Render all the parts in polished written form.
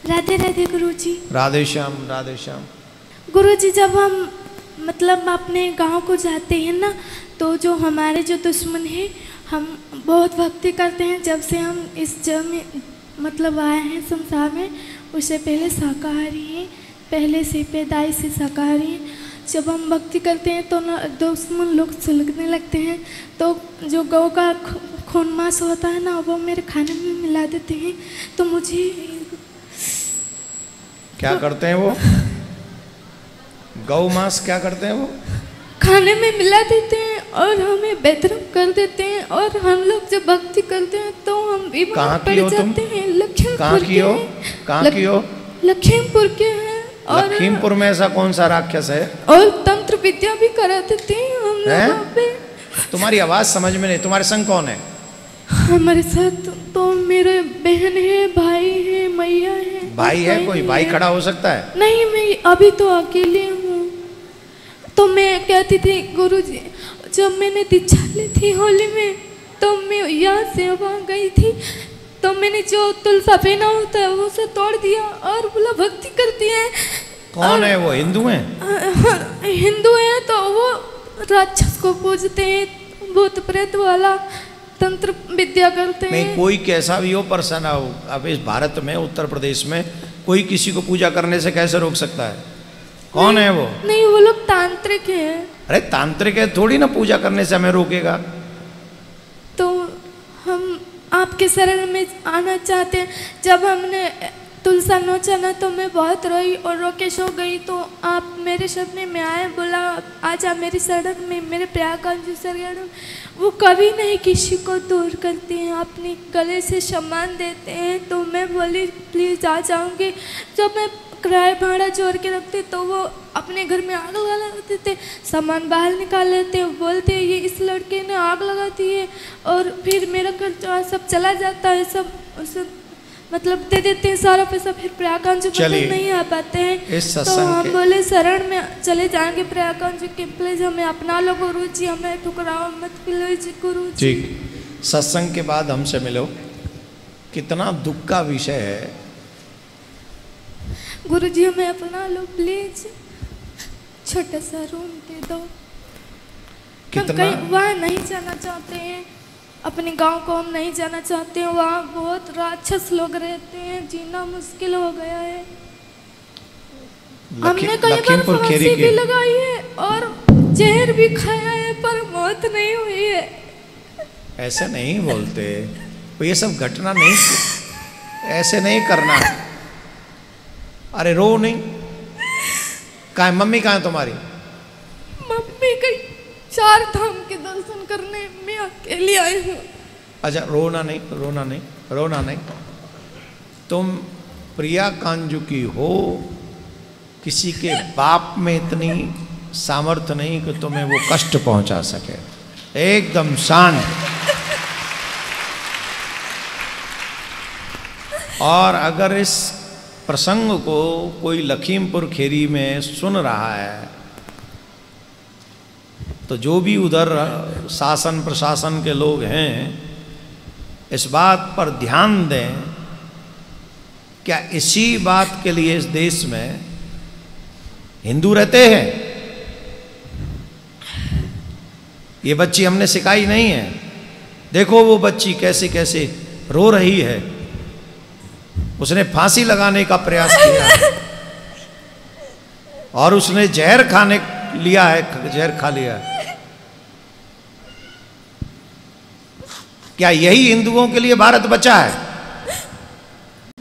राधे राधे गुरुजी। राधे श्याम, राधे श्याम। गुरुजी, जब हम मतलब अपने गांव को जाते हैं ना, तो जो हमारे जो दुश्मन हैं, हम बहुत भक्ति करते हैं। जब से हम इस जग में मतलब आए हैं संसार में, उससे पहले शाकाहारी हैं, पहले से पैदाइश से शाकाहारी हैं। जब हम भक्ति करते हैं तो ना दुश्मन लोग सुलगने लगते हैं, तो जो गौ का खून मांस होता है ना, वो मेरे खाने में मिला देते हैं। तो मुझे क्या करते हैं वो? गौ मांस क्या करते हैं वो? खाने में मिला देते हैं और हमें बेदरम कर देते हैं। और हम लोग जब भक्ति करते हैं तो हम बीमार पड़ जाते हैं। लखीमपुर के हैं। कहाँ की हो? लखीमपुर के हैं। और लखीमपुर में ऐसा कौन सा राक्षस है? और तंत्र विद्या भी करा देते हैं हम लोगों पे। तुम्हारी आवाज समझ में नहीं। तुम्हारे संग कौन है? हमारे साथ तो मेरे बहन है, भाई है, मैया है। भाई है? कोई भाई खड़ा हो सकता है? नहीं, मैं अभी तो अकेले हूँ। तो मैं कहती थी गुरुजी, जब मैंने दीक्षा ली थी होली में, तो मैं यहाँ से वहाँ गई थी, तो मैंने जो तुलसा पहना होता है वो उसे तोड़ दिया और बोला भक्ति करती है। कौन है वो? हिंदू हैं? हिंदू हैं तो वो राक्षस को पूजते हैं, भूत प्रेत वाला तंत्र विद्या करते हैं। नहीं, कोई कैसा भी हो, परसना हो। अब इस भारत में, उत्तर प्रदेश में कोई किसी को पूजा करने से कैसे रोक सकता है? कौन है वो? नहीं, वो लोग तांत्रिक हैं। अरे तांत्रिक है, थोड़ी ना पूजा करने से हमें रोकेगा। तो हम आपके शरण में आना चाहते हैं। जब हमने तुलसा नोचा ना, तो मैं बहुत रोई और रो के सो गई। तो आप मेरे सपने में आए, बोला आजा मेरी शरण में, मेरे प्रयागराज शरण। वो कभी नहीं किसी को दूर करते हैं, अपने गले से सम्मान देते हैं। तो मैं बोली प्लीज़ आ जाऊँगी। जब मैं किराया भाड़ा जोड़ के रखते तो वो अपने घर में आग लगा देते थे, सामान बाहर निकाल लेते, बोलते ये इस लड़के ने आग लगा दी है। और फिर मेरा खर्चा सब चला जाता है, सब मतलब दे देते हैं सारा पैसा। फिर प्रयागराज नहीं आ पाते हैं। तो हम बोले शरण में चले जाएंगे प्रयागराज के, प्लीज हमें अपना लो गुरु जी, हमें ठुकराओ मत प्लीज गुरु जी। ठीक, सत्संग के बाद हमसे मिलो। कितना दुख का विषय है। गुरु जी हमें अपना लो प्लीज, छोटा सा रूम दे दो। हम कहीं वहाँ नहीं जाना चाहते हैं, अपने गांव को हम नहीं जाना चाहते हैं। वहाँ बहुत राक्षस लोग रहते हैं, जीना मुश्किल हो गया है। हमने कई बार फांसी भी लगाई है और जहर भी खाया है, पर मौत नहीं हुई है। ऐसे नहीं बोलते, ये सब घटना नहीं, ऐसे नहीं करना। अरे रो नहीं। कहाँ है मम्मी? कहाँ है तुम्हारी मम्मी? कहीं 4 धाम के दर्शन करने में अकेली आई हूँ। अच्छा, रोना नहीं, रोना नहीं, रोना नहीं। तुम प्रिया कांजू की हो, किसी के बाप में इतनी सामर्थ्य नहीं कि तुम्हें वो कष्ट पहुंचा सके। एकदम शांत। और अगर इस प्रसंग को कोई लखीमपुर खेरी में सुन रहा है, तो जो भी उधर शासन प्रशासन के लोग हैं, इस बात पर ध्यान दें। क्या इसी बात के लिए इस देश में हिंदू रहते हैं? ये बच्ची हमने सिखाई नहीं है। देखो वो बच्ची कैसे कैसे रो रही है। उसने फांसी लगाने का प्रयास किया और उसने जहर खाने लिया है, जहर खा लिया है। क्या यही हिंदुओं के लिए भारत बचा है?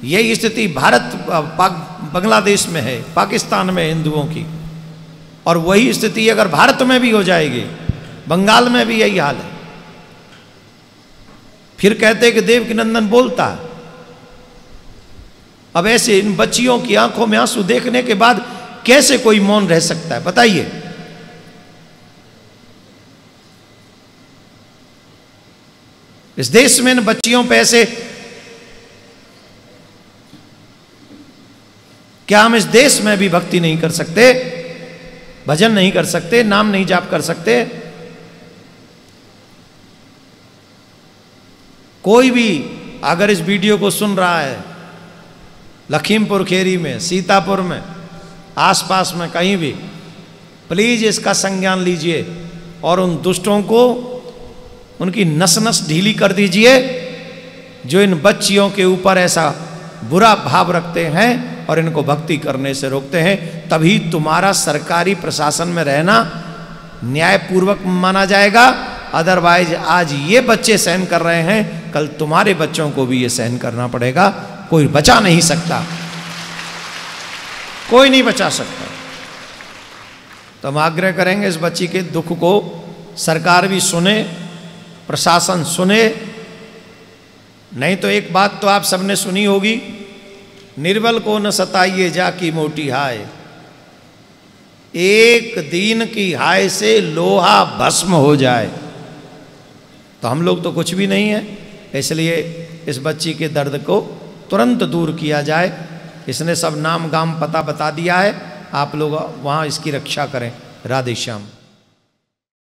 यही स्थिति भारत बांग्लादेश में है, पाकिस्तान में हिंदुओं की। और वही स्थिति अगर भारत में भी हो जाएगी, बंगाल में भी यही हाल है। फिर कहते कि देवकीनंदन बोलता। अब ऐसे इन बच्चियों की आंखों में आंसू देखने के बाद कैसे कोई मौन रह सकता है, बताइए? इस देश में इन बच्चियों पे ऐसे, क्या हम इस देश में भी भक्ति नहीं कर सकते, भजन नहीं कर सकते, नाम नहीं जाप कर सकते? कोई भी अगर इस वीडियो को सुन रहा है, लखीमपुर खेरी में, सीतापुर में, आसपास में कहीं भी, प्लीज इसका संज्ञान लीजिए और उन दुष्टों को उनकी नस नस ढीली कर दीजिए जो इन बच्चियों के ऊपर ऐसा बुरा भाव रखते हैं और इनको भक्ति करने से रोकते हैं। तभी तुम्हारा सरकारी प्रशासन में रहना न्यायपूर्वक माना जाएगा। अदरवाइज आज ये बच्चे सहन कर रहे हैं, कल तुम्हारे बच्चों को भी ये सहन करना पड़ेगा। कोई बचा नहीं सकता, कोई नहीं बचा सकता। तो हम आग्रह करेंगे इस बच्ची के दुख को सरकार भी सुने, प्रशासन सुने। नहीं तो एक बात तो आप सबने सुनी होगी, निर्बल को न सताइए जाकी मोटी हाय। एक दिन की हाय से लोहा भस्म हो जाए। तो हम लोग तो कुछ भी नहीं है, इसलिए इस बच्ची के दर्द को तुरंत दूर किया जाए। इसने सब नाम गाम पता बता दिया है, आप लोग वहाँ इसकी रक्षा करें। राधे श्याम।